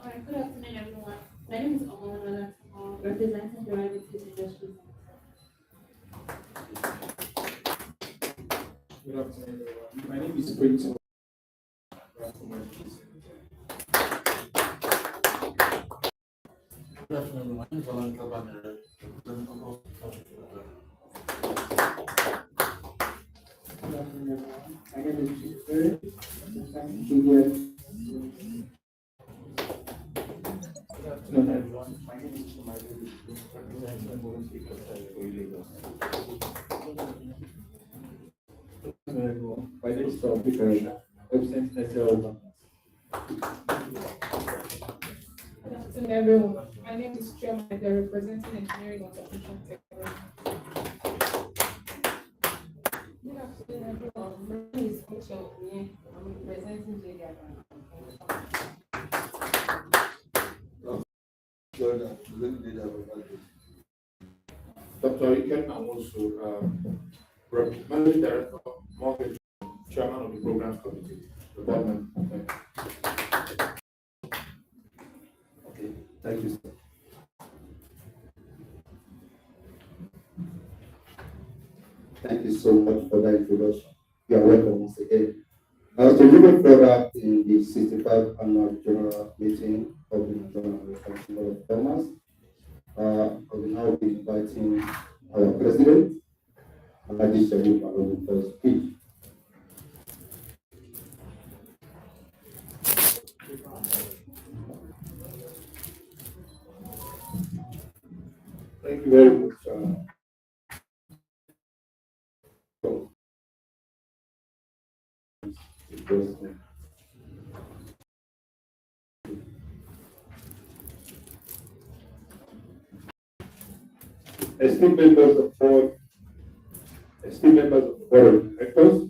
Alright, good afternoon, everyone. My name is Omar representing the Services Industry. Good afternoon, everyone. My name is Prince. Good afternoon, my name is Alan Kabane, representing Good afternoon, everyone. My name is Chifere. Juliet. Good afternoon, everyone. My name is Chumadi, representing Volunteer for Lagos. Good afternoon, everyone. My name is Tom Picaria, representing SL. Good afternoon, everyone. My name is Chioma, representing Engineering Automation Technology. Good afternoon, everyone. My name is Michelle. I'm representing JDI. Dr. Iken Amosu, Managing Director, Mortgage, Chairman of the Programs Committee, Department. Okay, thank you, sir. Thank you so much for that introduction. You are welcome once again. To move further in the 65th annual general meeting of the National American Chamber of Commerce, I will now be inviting our president, Alhaji Sharif Alomi, for his speech. Thank you very much. Esteemed members of board, esteemed members of the board of directors,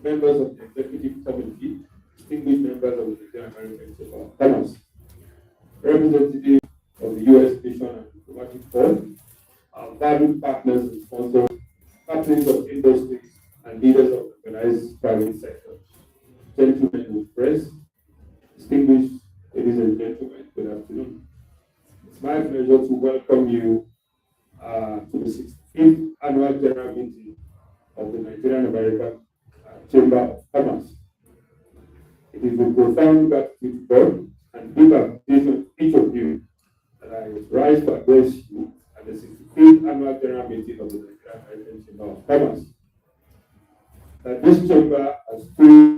members of the executive committee, distinguished members of the Nigerian American Chamber of Commerce, representatives of the U.S. Mission and Diplomatic Corps, our valued partners and sponsors, captains of industries, and leaders of the organized private sector, gentlemen of press, distinguished ladies and gentlemen, good afternoon. It's my pleasure to welcome you to the 65th annual general meeting of the Nigerian American Chamber of Commerce. It is with profound gratitude to God and deep appreciation to each of you that I rise to address you at the 65th annual general meeting of the Nigerian American Chamber of Commerce. That this chamber has two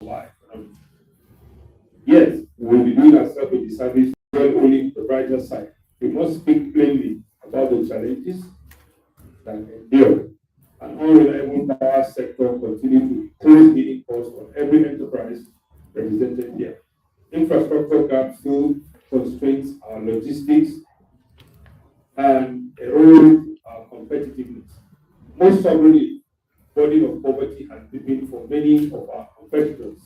our economy. Yes, we'll be doing ourselves a disservice when only the brighter side. We must speak plainly about the challenges that endure. An unreliable power sector continue to impose hidden costs on every enterprise represented here. Infrastructure gaps still constraints our logistics and erode our competitiveness. Most sovereignly, burden of poverty has been for many of our competitors,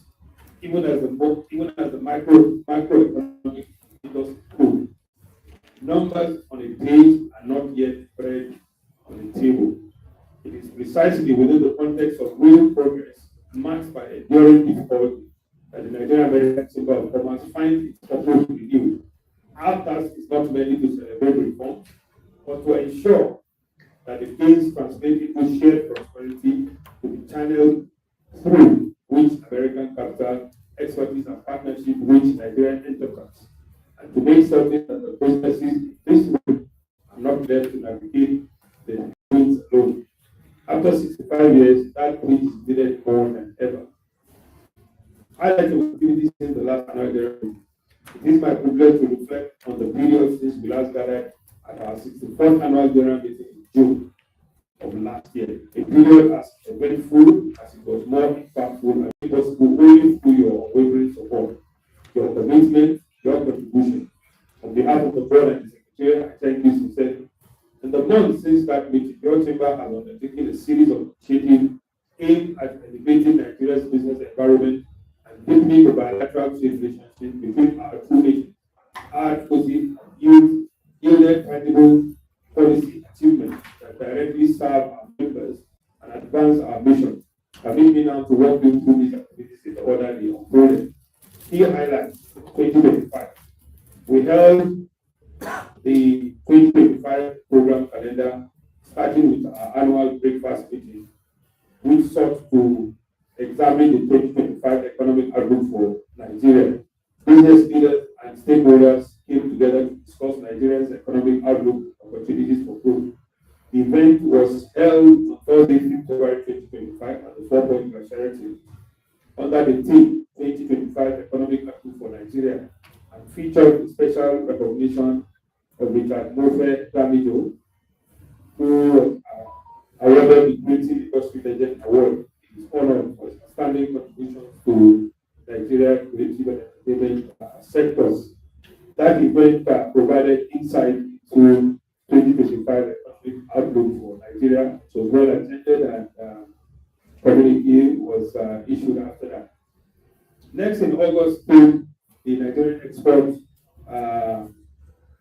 even as the macroeconomic indicators prove. Numbers on a page are not yet spread on the table. It is precisely within the context of real progress, marked by enduring difficulty, that the Nigerian American Chamber of Commerce finds its purpose renewed. Our task is not merely to celebrate reform, but to ensure that the gains translate into shared prosperity to be channeled through which American capital, expertise, and partnership reach Nigerian enterprise, and to make certain that the processes in this way are not left to navigate the winds alone. After 65 years, that bridge is needed more than ever. Highlights of activities since the last annual general meeting. It is my privilege to reflect on the period since we last gathered at our 64th annual general meeting in June of last year. A period as eventful as it was more impactful and it was only through your unwavering support, your commitment, your contribution. On behalf of the board and the secretary, I thank you sincerely. In the months since that meeting, your chamber has undertaken a series of initiatives aimed at elevating Nigeria's business environment and deepening the bilateral trade relationship between our two nations. Our advocacy yielded tangible policy achievements that directly serve our members and advance our mission. Permit me now to walk you through these activities in the order they unfolded. Key highlights 2025. We held the 2025 program calendar, starting with our annual breakfast meeting, which sought to examine the 2025 economic outlook for Nigeria. Business leaders and stakeholders came together to discuss Nigeria's economic outlook, opportunities for growth. The event was held on Thursday, 5th February 2025 at the 4-Point Tertiary under the theme 2025 Economic Outlook for Nigeria, and featured special recognition of Richard Mofe Damijo, who was awarded the Creative Industry Legend Award in his honor for his outstanding contributions to Nigeria creative and entertainment sectors. That event provided insight into 2025 economic outlook for Nigeria. It was well attended, and communique was issued after that. Next, in August, the Nigerian Export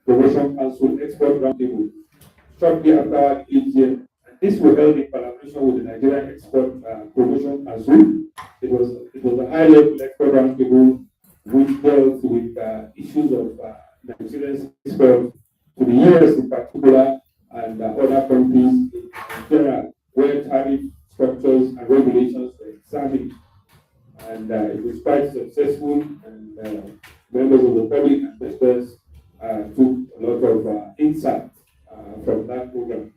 Promotion Council Export Roundtable, shortly after our AGM. This was held in collaboration with the Nigerian Export Promotion Council. It was a high-level export roundtable which dealt with issues of Nigerian export to the US in particular and other countries in general, where tariff structures and regulations were examined. And it was quite successful, and members of the public and investors took a lot of insight from that program.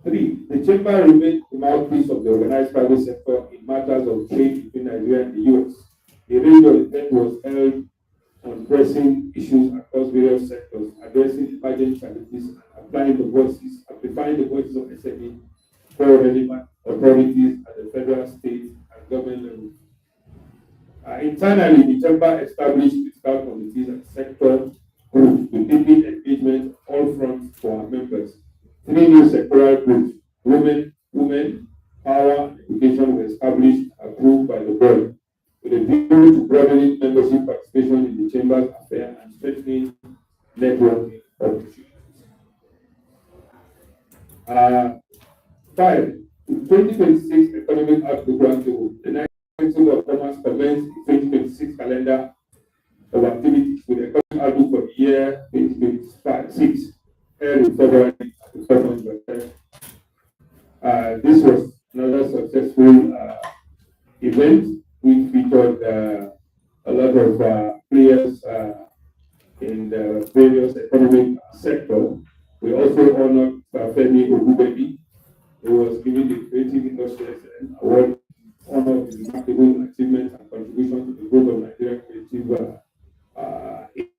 3. The Chamber remained the mouthpiece of the organized private sector in matters of trade between Nigeria and the US. A range of events was held on pressing issues across various sectors, addressing emerging challenges, and amplifying the voices of SME for relevant authorities at the federal, state, and government level. Internally, the Chamber established critical committees and sector groups to deepen engagement on all fronts for our members. 3 new sectoral groups, women, power, and education, were established and approved by the board, with a view to broadening membership participation in the Chamber's affairs and strengthening networking opportunities. 5. The 2026 Economic Outlook Roundtable. The Nigerian Chamber of Commerce commenced the 2026 calendar of activities with the economic outlook for the year 2026, held in February at the 4th. This was another successful event which featured a lot of players in the various economic sectors. We also honored Femi Ogubebi, who was given the Creative Industry Award in honor of his remarkable achievements and contributions to the growth of Nigerian creative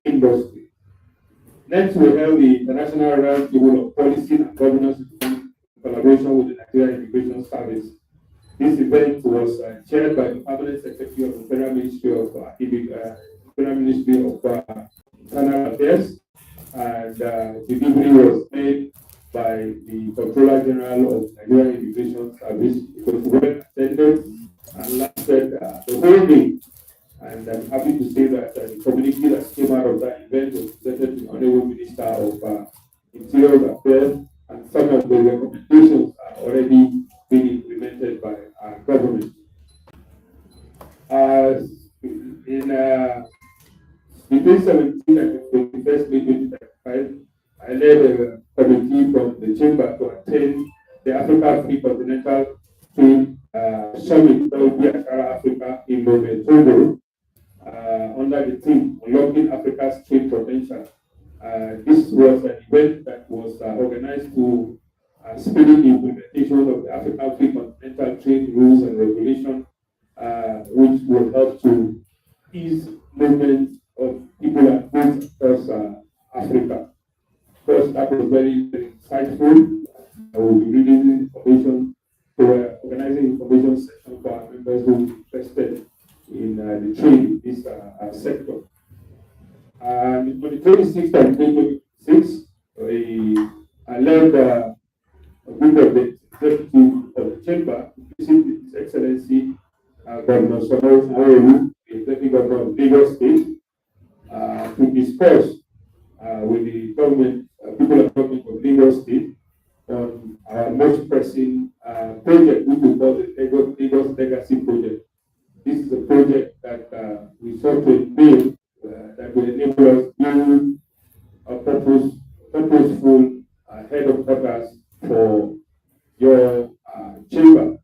industry. Next, we held the International Roundtable of Policy and Governance in collaboration with the Nigerian Immigration Service. This event was chaired by the Permanent Secretary of the Federal Ministry of Internal Affairs, and the delivery was made by the Controller General of Nigerian Immigration Service. It was well attended and lasted the whole day. And I'm happy to say that the community that came out of that event was presented to the Honorable Minister of Interior Affairs, and some of the recommendations are already being implemented by our government. Between 17 and 21st May 2025, I led a committee from the chamber to attend the Africa Free Continental Trade Summit called Biashara Africa in Togo, under the theme Unlocking Africa's Trade Potential. This was an event that was organized to speed the implementation of the African Free Continental Trade Rules and Regulations, which will help to ease movement of people and goods across Africa. Of course, that was very, very insightful. I will be reading information, so organizing information session for our members who are interested in the trade in this sector. On the 26th of May 2026, I led a group of the executive of the chamber to visit His Excellency Governor Sonoro, the Executive Governor of Lagos State, to discuss with the government, people of government of Lagos State, on our most pressing project, which we call the Lagos Legacy Project. This is a project that we sought to build that will enable us to build a purposeful headquarters for your chamber.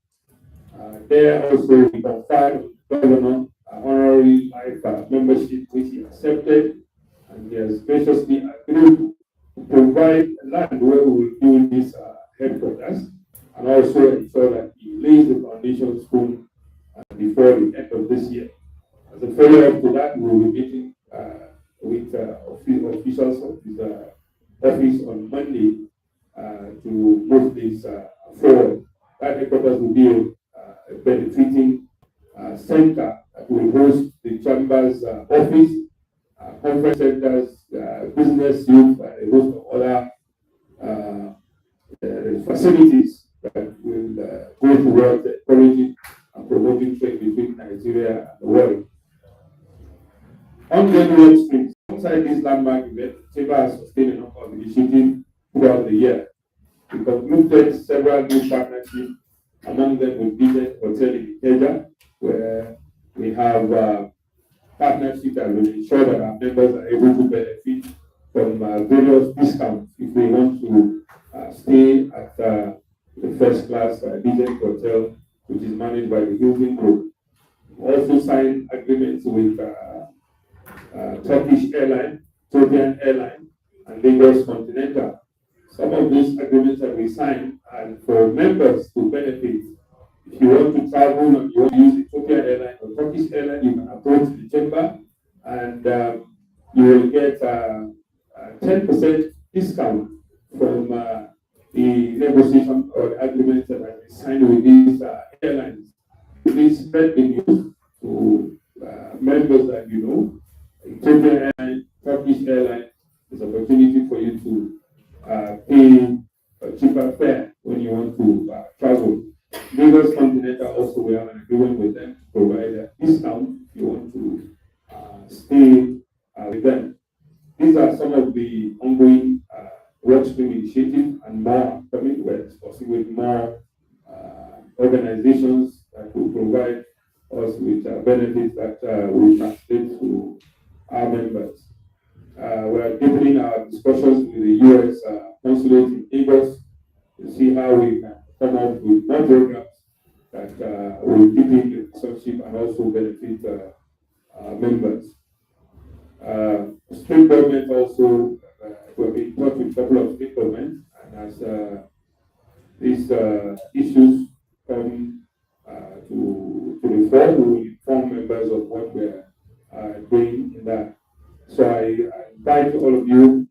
There also we conferred on the governor honorary life membership, which he accepted, and he has graciously agreed to provide land where we will build this headquarters, and also ensure that he lays the foundation stone before the end of this year. As a follow-up to that, we will be meeting with officials of his office on Monday to move this forward. That headquarters will be a benefiting center that will host the chamber's office, conference centers, business youth, and a host of other facilities that will go towards encouraging and promoting trade between Nigeria and the world. Ongoing work streams. Alongside this landmark event, the chamber has sustained a number of initiatives throughout the year. We concluded several new partnerships, among them with Business Hotel in Ikeja, where we have partnerships that will ensure that our members are able to benefit from various discounts if they want to stay at the first-class Business Hotel, which is managed by the Hilton Group. We also signed agreements with Turkish Airlines, Ethiopian Airlines, and Lagos Continental. Some of these agreements that we signed are for members to benefit. If you want to travel and you want to use Ethiopian Airlines or Turkish Airlines, you can approach the chamber and you will get a 10% discount from the negotiation or agreements that have been signed with these airlines. Please spread the news to members that you know. Ethiopian Airlines, Turkish Airlines, there's an opportunity for you to pay a cheaper fare when you want to travel. Lagos Continental also, we have an agreement with them to provide a discount if you want to stay with them. These are some of the ongoing workstream initiatives, and more coming. We're discussing with more organizations that will provide us with benefits that will translate to our members. We're deepening our discussions with the U.S. consulate in Lagos to see how we can come up with more programs that will deepen the relationship and also benefit members. State government also, we've been in touch with a couple of state governments, and as these issues come to to the fore, we will inform members of what we're doing in that. So I invite all of you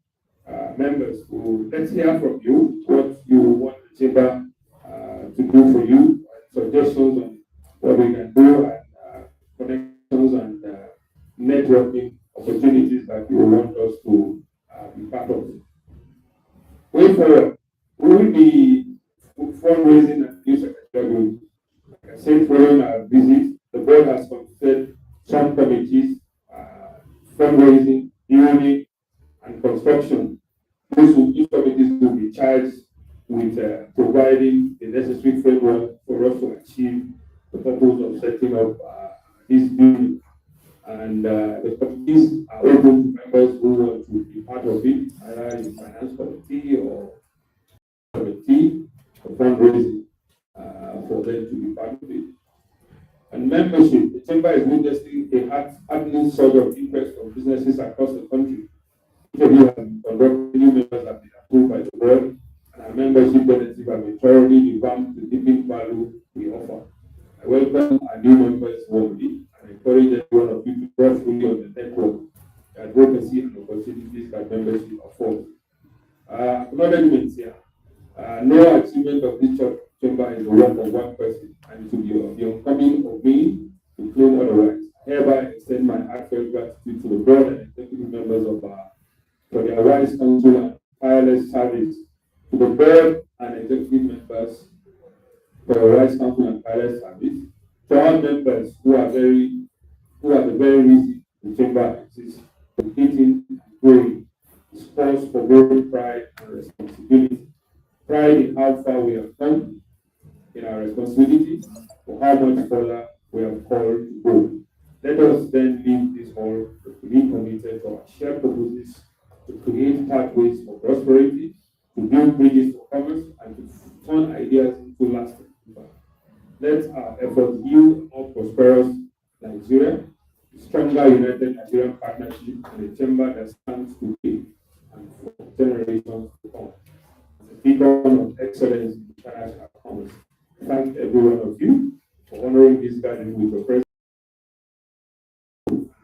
members to let's hear from you what you want the chamber to do for you, suggestions on what we can do, and connections and networking opportunities that you want us to be part of. Going forward, we will be fundraising and new secretarial. Like I said, following our visit, the board has considered some committees, fundraising, building, and construction. Each committees will be charged with providing the necessary framework for us to achieve the purpose of setting up this building. And the committees are open to members who want to be part of it, either in finance committee or committee for fundraising for them to be part of it. And membership, the chamber is witnessing a happening surge of interest from businesses across the country. Each of you have been conducted, new members have been approved by the board, and our membership benefits have been thoroughly revamped to deepen value we offer. I welcome our new members warmly and encourage every one of you to draw fully on the network, the advocacy and opportunities that membership affords. Acknowledgements here. No achievement of this chamber is the work of one person, and it will be the unbecoming of me to claim otherwise. Hereby extend my heartfelt gratitude to the board and executive members of for their wise counsel and tireless service. To the board and executive members for their wise counsel and tireless service. To our members who are the very reason the chamber exists, competing and growing, sports for both pride and responsibility. Pride in how far we have come in our responsibility, for how much further we have called to go. Let us then leave this hall to be committed to our shared purposes, to create pathways for prosperity, to build bridges for commerce, and to turn ideas into lasting impact. Let our efforts yield a more prosperous Nigeria, a stronger united Nigerian partnership, and a chamber that stands today and for generations to come. Beacon of excellence in international commerce. Thank every one of you for honoring this gathering with your presence.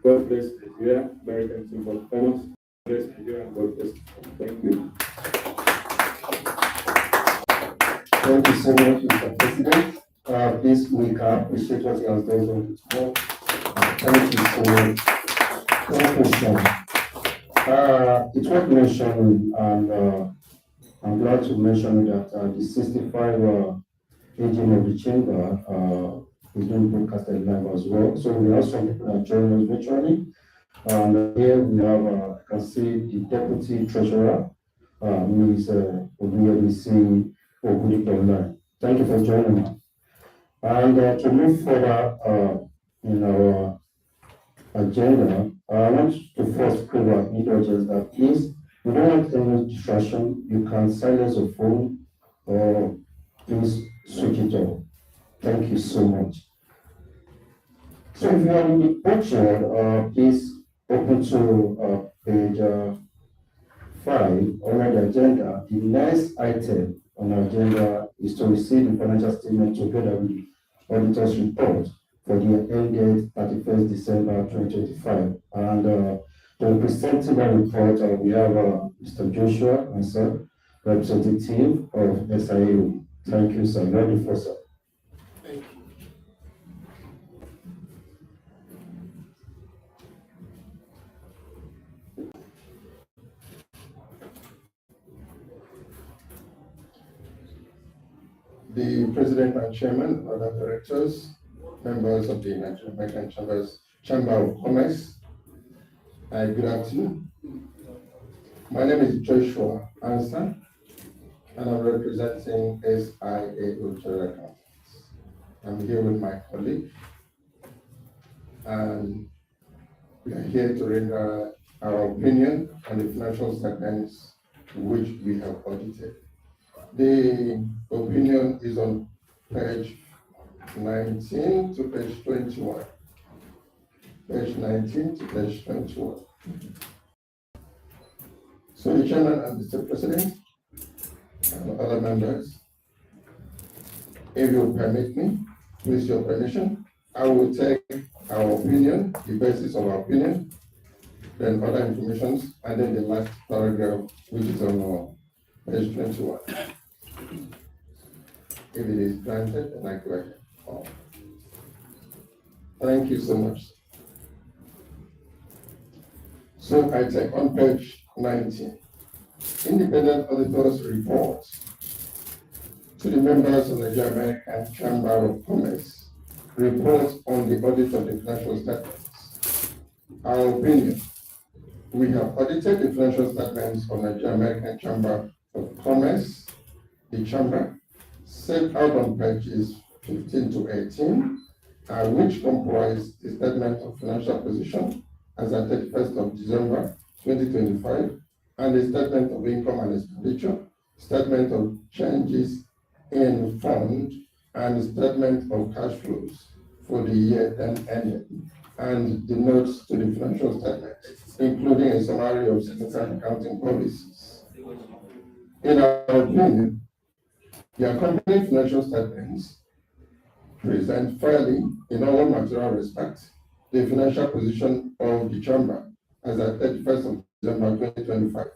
God bless Nigeria, American Chamber of Commerce. God bless Nigeria, and God bless. Thank you. Thank you so much, Mr. President. Please, we can appreciate what he has done on this board. Thank you so much. Question. It was mentioned, and I'm glad to mention that the 65 agent of the chamber is being broadcasted live as well. So we have some people that join us virtually. And here we have, I can see the deputy treasurer, Ms. Obiyebisi Ogudikonline. Thank you for joining us. And to move further in our agenda, I want to first prove our indulgence that please, we don't want any distraction. You can silence the phone or please switch it off. Thank you so much. So if you are in the picture, please open to page 5 on the agenda. The next item on the agenda is to receive the financial statement together with the auditor's report for the year ended 31st December 2025. And to presenting the report, we have Mr. Joshua Ansah, representative of SIA. Thank you, sir. Ready for sir. Thank you. The President and Chairman, other directors, members of the Nigerian American Chamber of Commerce, good afternoon. My name is Joshua Ansah, and I'm representing SIA General Accountants. I'm here with my colleague, and we are here to render our opinion on the financial statements which we have audited. The opinion is on page 19 to page 21. Page 19 to page 21. So the Chairman and Mr. President and other members, if you permit me, with your permission, I will take our opinion, the basis of our opinion, then other information, and then the last paragraph, which is on page 21. If it is granted, then I go ahead. Thank you so much. So I take on page 19. Independent auditors report to the members of the American Chamber of Commerce. Report on the audit of the financial statements. Our opinion. We have audited the financial statements of the American Chamber of Commerce, the Chamber, set out on pages 15 to 18, which comprise the statement of financial position as at 31st of December 2025, and the statement of income and expenditure, statement of changes in fund, and statement of cash flows for the year then ended, and the notes to the financial statements, including a summary of significant accounting policies. In our opinion, the accompanying financial statements present fairly, in all material respects, the financial position of the Chamber as at 31st of December 2025,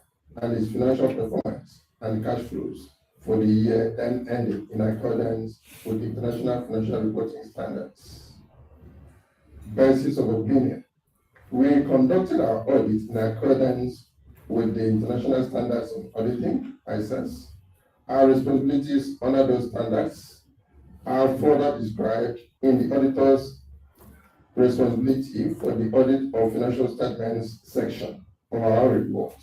and its financial performance and cash flows for the year then ending in accordance with the International Financial Reporting Standards. Basis of opinion. We conducted our audit in accordance with the International Standards of Auditing, ISAS. Our responsibilities under those standards are further described in the auditor's responsibility for the audit of financial statements section of our report.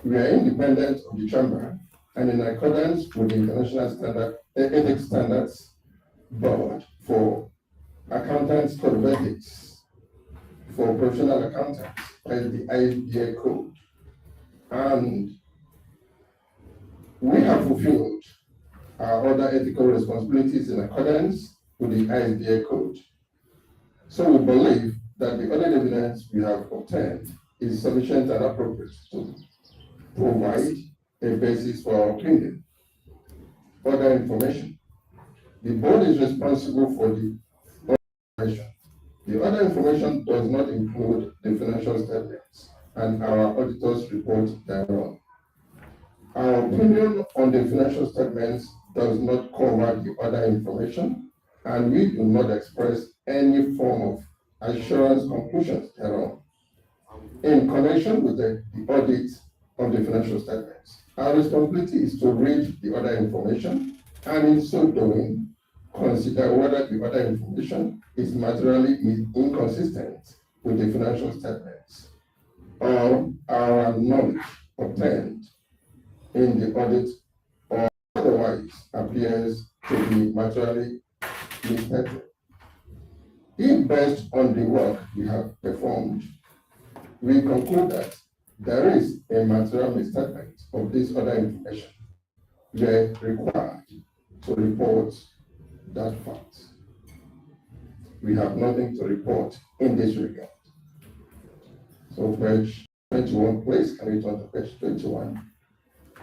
We are independent of the Chamber and in accordance with the International Ethics Standards Board for Accountants Code of Ethics for Professional Accountants, as the ISBA code. And we have fulfilled our other ethical responsibilities in accordance with the ISBA code. So we believe that the audit evidence we have obtained is sufficient and appropriate to provide a basis for our opinion. Other information. The board is responsible for the information. The other information does not include the financial statements and our auditor's report thereon. Our opinion on the financial statements does not cover the other information, and we do not express any form of assurance conclusions thereon. In connection with the audit of the financial statements, our responsibility is to read the other information, and in so doing, consider whether the other information is materially inconsistent with the financial statements or our knowledge obtained in the audit or otherwise appears to be materially misstated. If based on the work we have performed, we conclude that there is a material misstatement of this other information, we are required to report that fact. We have nothing to report in this regard. So page 21, please, can we turn to page 21?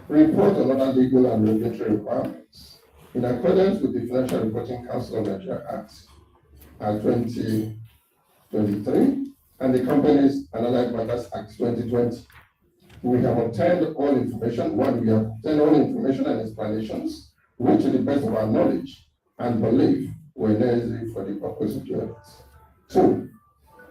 Report on other legal and regulatory requirements. In accordance with the Financial Reporting Council of Nigeria Act 2023 and the Companies and Allied Matters Act 2020, we have obtained all information. One, we have obtained all information and explanations, which to the best of our knowledge and belief were necessary for the purpose of the audit. Two,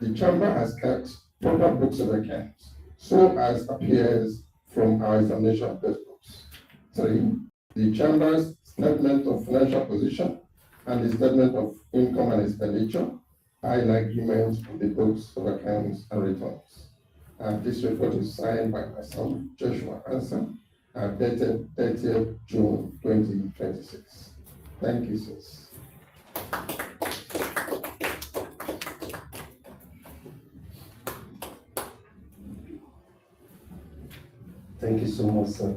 the Chamber has kept proper books of accounts, so as appears from our examination of those books. Three, the Chamber's statement of financial position and the statement of income and expenditure are in agreement with the books of accounts and returns. This report is signed by myself, Joshua Hansen, dated 30th June 2026. Thank you, sirs. Thank you so much, sir.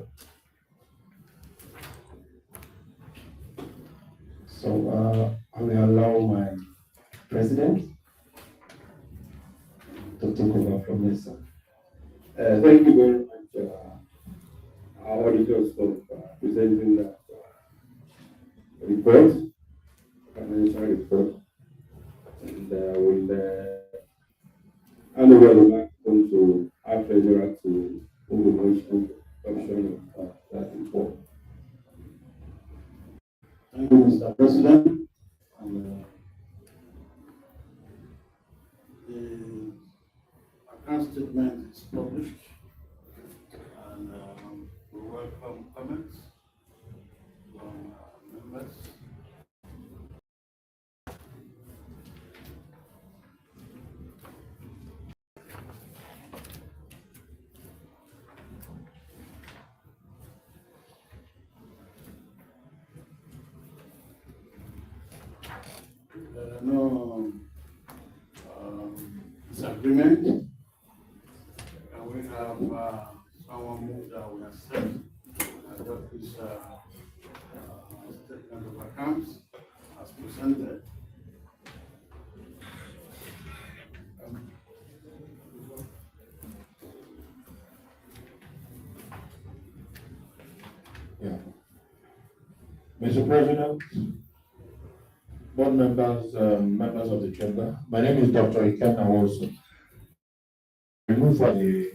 So I will allow my president to take over from here, sir. Thank you very much, our auditors, for presenting that report, financial report. and hand over the microphone to our treasurer to move the motion option of that report. Thank you, Mr. President. And, the account statement is published, and we welcome comments from members. There are no disagreement, and we have someone move that we accept this statement of accounts as presented. Mr. President, board members, members of the chamber, my name is Dr. Ikenna Wilson. I move for the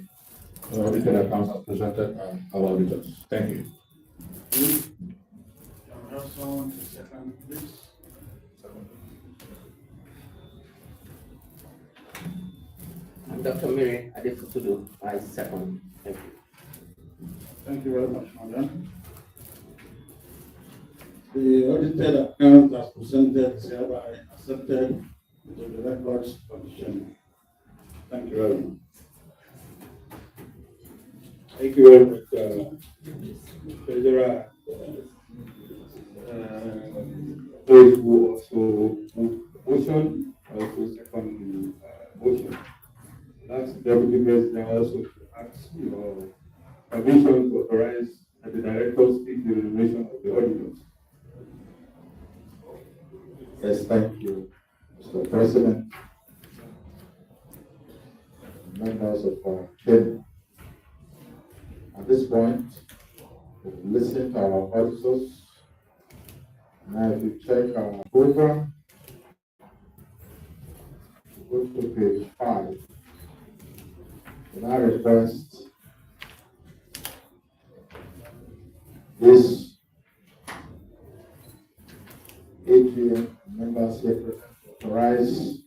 audited accounts as presented by our auditors. Thank you. Can we have someone to second, please? I'm Dr. Mary Adefutudu. I second. Thank you. Thank you very much, madam. The audited account as presented is hereby accepted into the records of the chamber. Thank you very much. Thank you very much, treasurer. Those who also move motion, also second motion. That's Deputy President also to ask your permission to authorize that the director speak the remuneration of the auditors. Yes, thank you, Mr. President. Members of our chamber. At this point, we'll listen to our auditors. Now, if you check our program, go to page 5. And I request this AGM members here authorize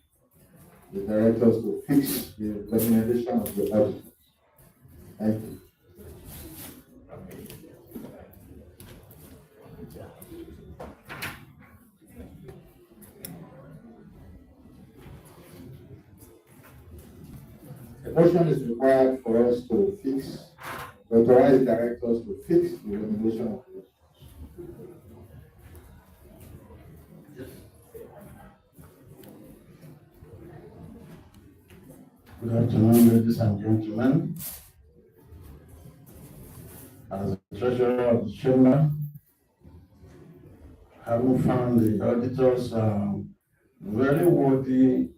the directors to fix the recommendation of the audit. Thank you. A motion is required for us to authorize directors to fix the recommendation of the Good afternoon, ladies and gentlemen. As the treasurer of the chamber, having found the auditors very worthy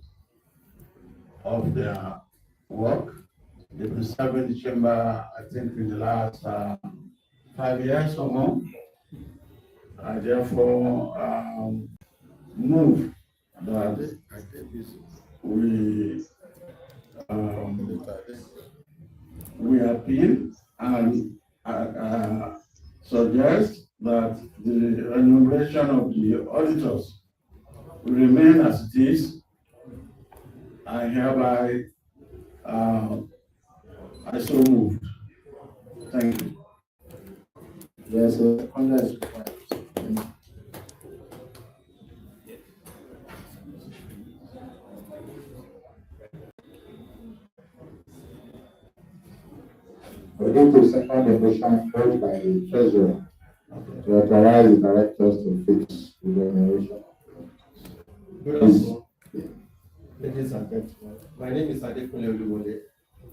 of their work. They've been serving the chamber, I think, in the last 5 years or more. I therefore move that we appeal and suggest that the remuneration of the auditors will remain as it is. I hereby I so moved. Thank you. Yes, under is required. We're going to second the motion held by the treasurer to authorize the directors to fix the remuneration. Ladies and gentlemen, my name is Adekunle Oluwole.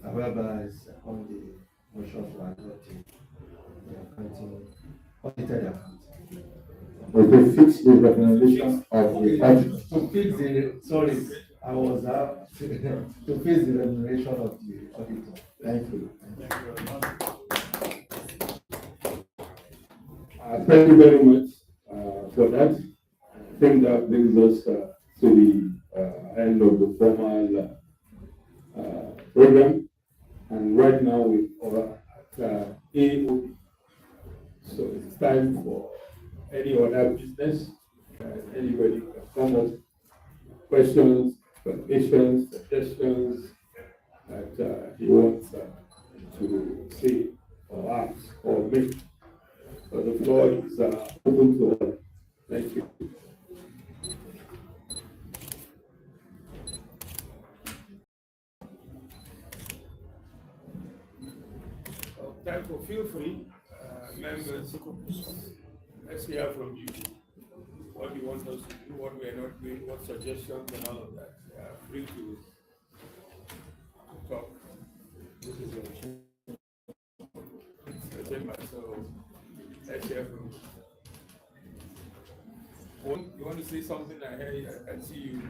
However, I second the motion for adopting the accounting audited account. But to fix the recommendation of the audit. To fix the, sorry, I was to fix the remuneration of the auditor. Thank you. Thank you very much. Thank you very much for that. I think that brings us to the end of the formal program. And right now we are at AOD. So it's time for any other business. Anybody can come up, questions, clarifications, suggestions that he wants to say or ask or make. So the floor is open to all. Thank you. Therefore, feel free, members, let's hear from you. What you want us to do, what we are not doing, what suggestions and all of that. Free to talk. This is your chamber, so let's hear from you. You want to say something? I see you.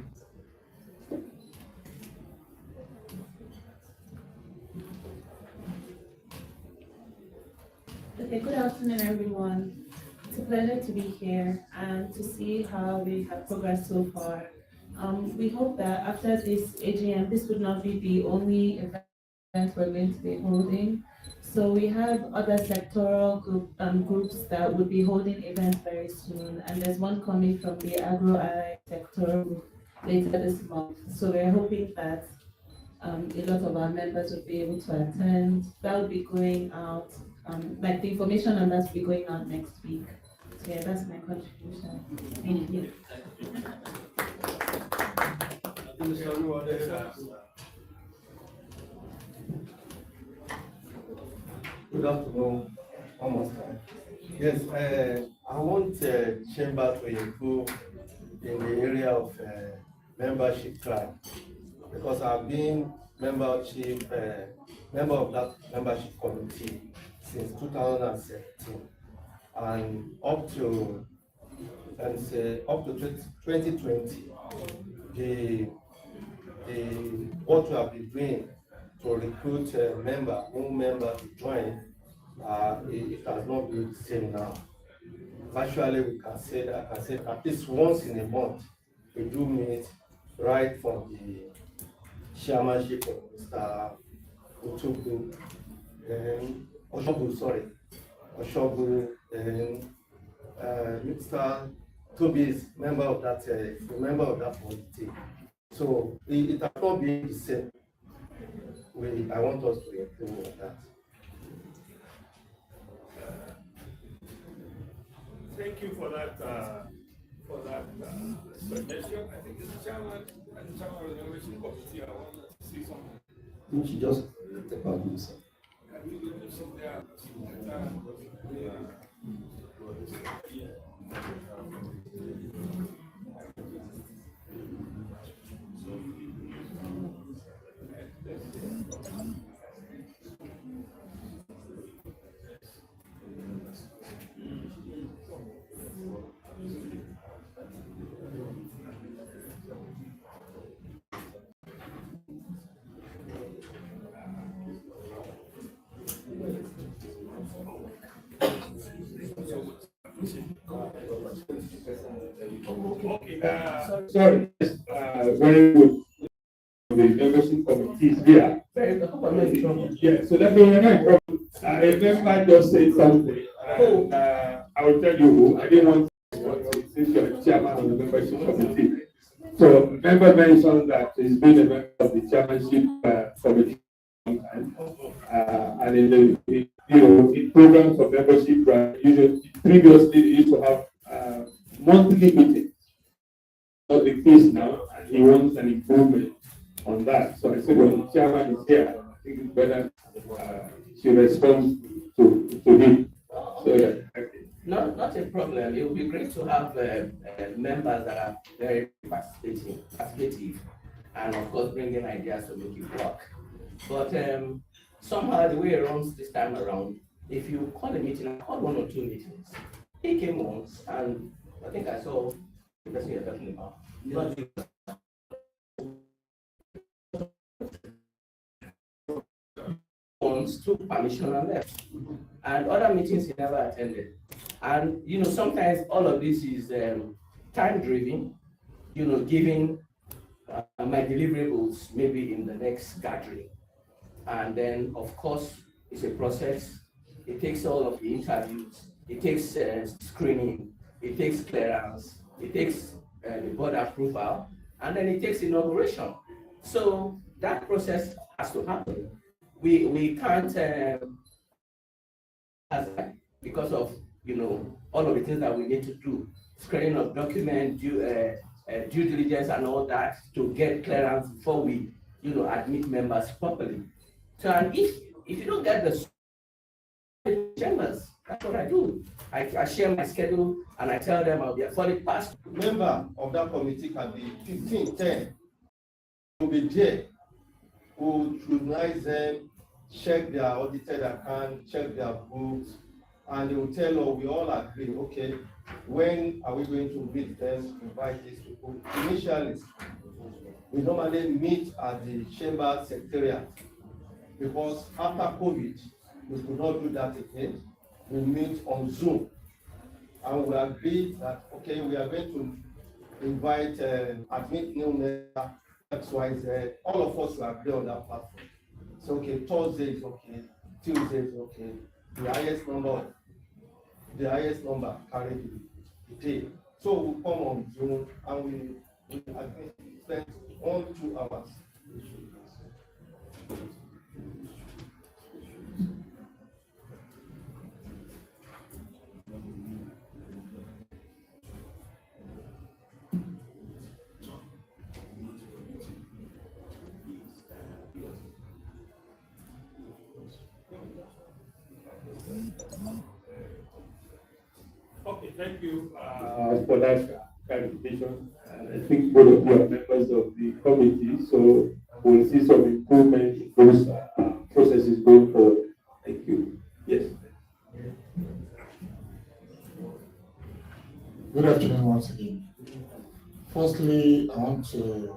Okay, good afternoon, everyone. It's a pleasure to be here and to see how we have progressed so far. We hope that after this AGM, this would not be the only event we're going to be holding. So we have other sectoral groups that would be holding events very soon, and there's one coming from the agro-ag sector group later this month. So we're hoping that a lot of our members will be able to attend. That will be going out, like the information on that will be going out next week. So yeah, that's my contribution. Thank you. Good afternoon, almost time. Yes, I want chamber to improve in the area of membership track, because I've been member of that membership committee since 2017, and up to 2020, the what we have been doing to recruit new member to join, it has not been the same now. Actually, we can say that I can say at least once in a month we do meet, right from the chairmanship of Mr. Otubu, then Oshobu, then Mr. Toby is member of that committee. So it has not been the same. I want us to improve on that. Thank you for that suggestion. I think the chairman and the chairman of the membership committee, I want to see something. You should just take out this. Can we do this there? Okay, sorry, very good. The membership committee is here. Yeah, so let me remember. I remember just saying something. I will tell you who. I didn't want to, since you're chairman of the membership committee. So, member mentioned that he's been a member of the chairmanship committee. And in in programs of membership, usually previously they used to have monthly meetings. Not the case now, and he wants an improvement on that. So I said, when the chairman is here, I think it's better she responds to him. So yeah, okay. Not a problem. It would be great to have members that are very participative, and of course bringing ideas to make it work. But somehow the way it runs this time around, if you call a meeting, I called 1 or 2 meetings. He came once, and I think I saw the person you're talking about. Once took permission and left, and other meetings he never attended. And sometimes all of this is time driven, giving my deliverables maybe in the next gathering. And then, of course, it's a process. It takes all of the interviews, it takes screening, it takes clearance, it takes the board approval, and then it takes inauguration. So that process has to happen. We can't, because of all of the things that we need to do, screening of document, due diligence, and all that to get clearance before we admit members properly. So, and if you don't get the chambers, that's what I do. I share my schedule and I tell them I'll be for the past. Member of that committee can be 15, 10. Will be there, who scrutinize them, check their audited account, check their books, and they will tell us, we all agree, okay, when are we going to meet them, invite these people? Initially, we normally meet at the chamber secretariat, because after COVID, we could not do that again. We meet on Zoom, and we agreed that, okay, we are going to invite, admit new member, XYZ, all of us will agree on that platform. So, okay, Thursday is okay, Tuesday is okay, the highest number carry the day. So we come on Zoom and we spend 1-2 hours. Okay, thank you for that clarification. And I think both of you are members of the committee, so we'll see some improvement in those processes going forward. Thank you. Yes. Good afternoon once again. Firstly, I want to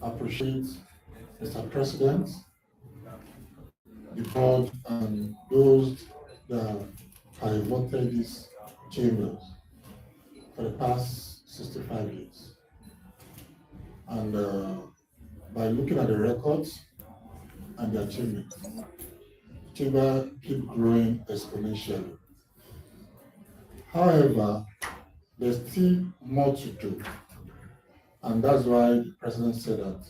appreciate Mr. President, the board, and those that have voted these chambers for the past 65 years. And by looking at the records and the achievements, chamber keep growing exponentially. However, there's still more to do. And that's why the president said that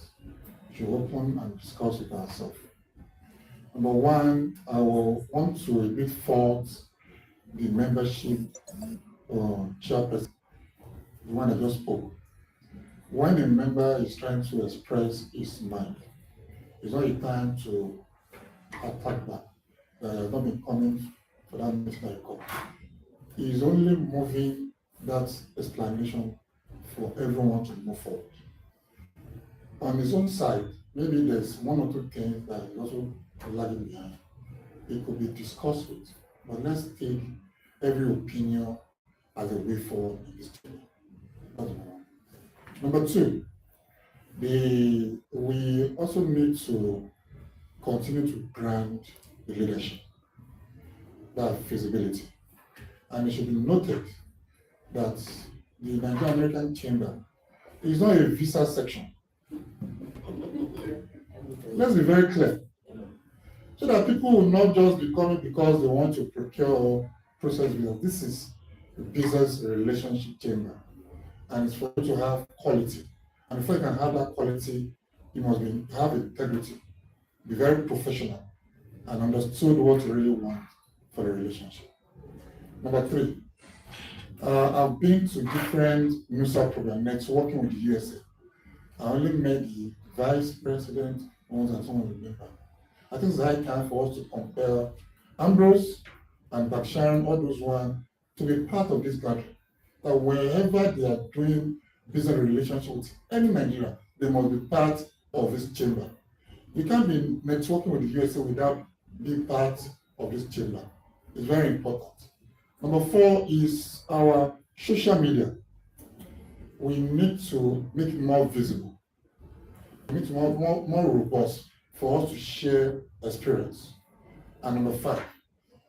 we should open and discuss with ourselves. Number one, I will want to a bit fault the membership chairperson, the one that just spoke. When a member is trying to express his mind, it's not a time to attack that. That has not been coming for that meeting I call. He is only moving that explanation for everyone to move forward. On his own side, maybe there's one or two things that is also lagging behind. It could be discussed with, but let's take every opinion as a way forward in this journey. That's number one. Number two, we also need to continue to grant the leadership, that feasibility. And it should be noted that the Nigerian American Chamber is not a visa section. Let's be very clear. So that people will not just be coming because they want to procure or process visa. This is a business relationship chamber. And it's for you to have quality. And before you can have that quality, you must have integrity, be very professional, and understood what you really want for the relationship. Number three, I've been to different NUSA programs, networking with the USA. I only met the vice president once and some of the members. I think it's high time for us to compel Ambrose and Baksharon, all those ones, to be part of this gathering. That wherever they are doing business relationship with any Nigerian, they must be part of this chamber. You can't be networking with the USA without being part of this chamber. It's very important. Number four is our social media. We need to make it more visible. We need to more robust for us to share experience. And number five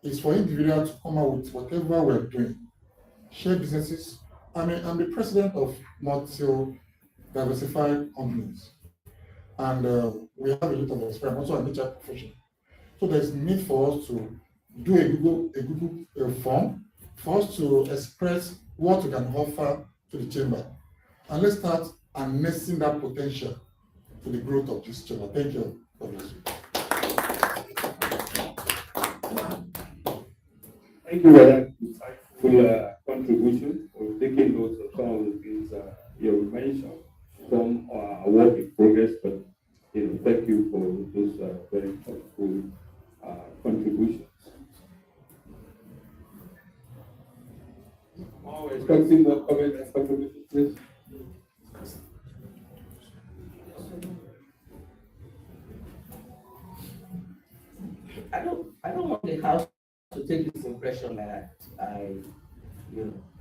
is for individuals to come out with whatever we're doing, share businesses. I'm the president of multi diversified companies. And we have a lot of experience also in the HR profession. So there's need for us to do a Google form for us to express what we can offer to the chamber. And let's start harnessing that potential to the growth of this chamber. Thank you. God bless you. Thank you for that insightful contribution. We're taking notes of some of the things you mentioned. Some are work in progress, but thank you for those very helpful contributions. Now we're expecting more comments and contributions, please. I don't want the house to take this impression that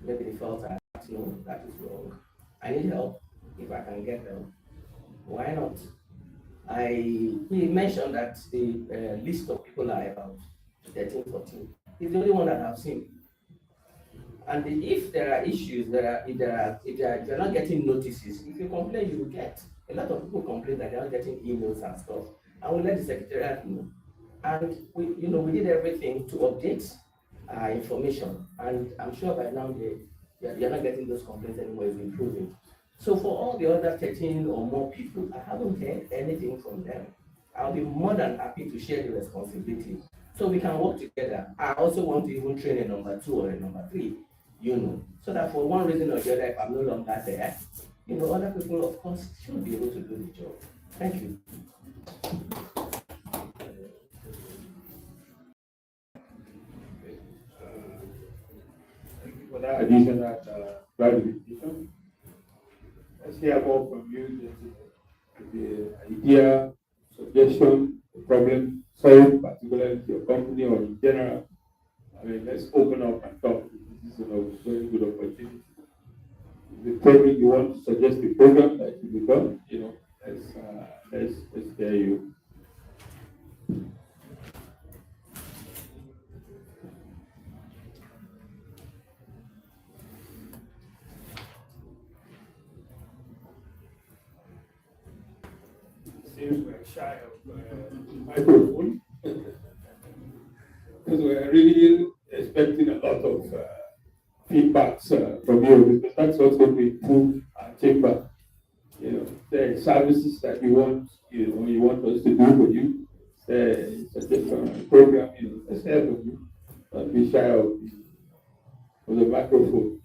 maybe they felt that no, that is wrong. I need help. If I can get help, why not? We mentioned that the list of people are about 13, 14. It's the only one that I've seen. And if there are issues, if you're not getting notices, if you complain, you will get. A lot of people complain that they're not getting emails and stuff. And we let the secretariat know. And we did everything to update our information. And I'm sure by now you're not getting those complaints anymore, it's improving. So for all the other 13 or more people, I haven't heard anything from them. I'll be more than happy to share the responsibility so we can work together. I also want to even train a number 2 or a number 3, so that for one reason or the other, if I'm no longer there, other people, of course, should be able to do the job. Thank you. Thank you for that additional clarification. Let's hear more from you. The idea, suggestion, the problem solved, particularly to your company or in general. Let's open up and talk. This is a very good opportunity. The program you want to suggest the program that should be done, let's hear you. Seems we're shy of microphone. Because we're really expecting a lot of feedbacks from you, because that's what's going to improve our chamber. The services that you want, you want us to do for you, the suggestion program, let's help you. Don't be shy of the microphone.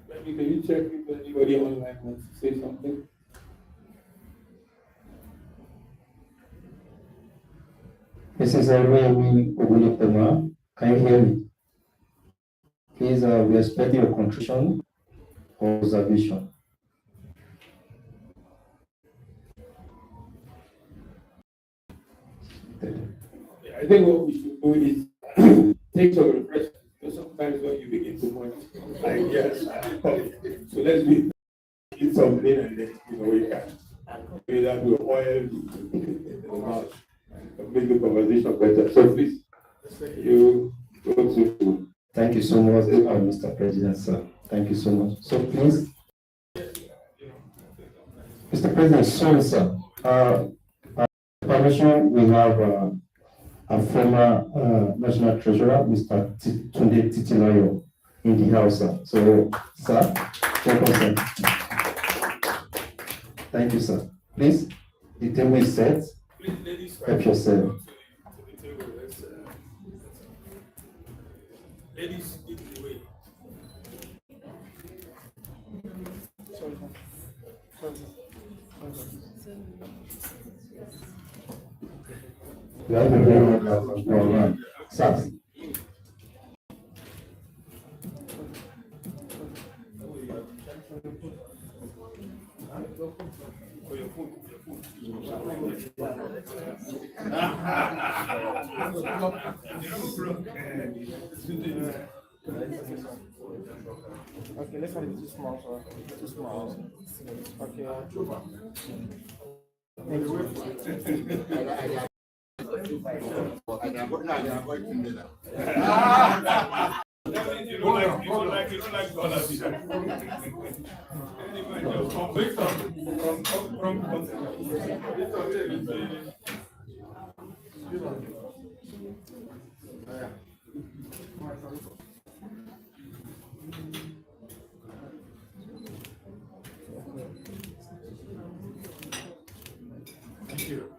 Maybe can you check if anybody online wants to say something? This is Remy Ogulopema. Can you hear me? Please, we expect your contribution or observation. I think what we should do is take some refreshment. Because sometimes when you begin to want ideas, so let's eat something and then we can do that with oil the mouth and make the conversation better. So please, you go to. Thank you so much, Mr. President, sir. Thank you so much. So please, Mr. President, sorry, sir. Permission, we have a former National Treasurer, Mr. Tunde Titilayo, in the house, sir. So, sir, welcome, sir. Thank you, sir. Please, the table is set. Please, ladies, help yourself. Ladies, lead the way. You have a very well sir. Okay, let's have it too small, sir. Too small. Okay. You don't like dollars. Thank you.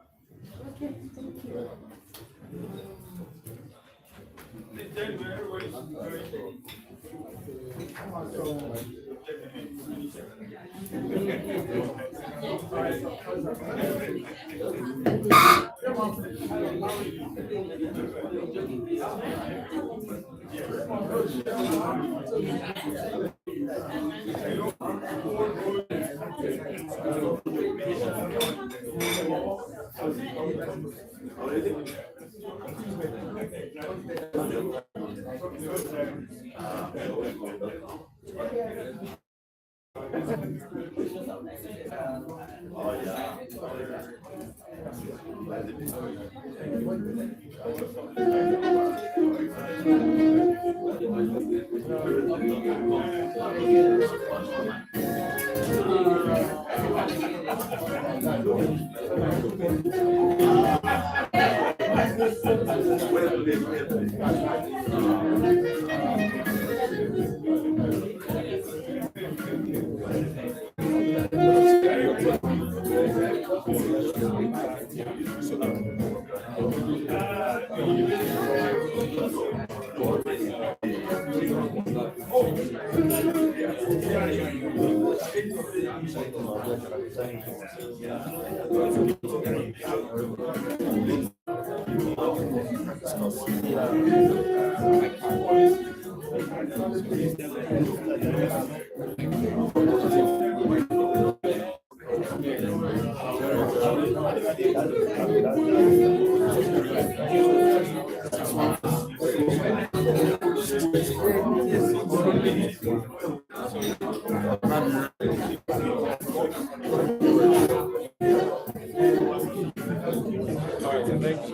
Okay, thank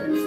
you.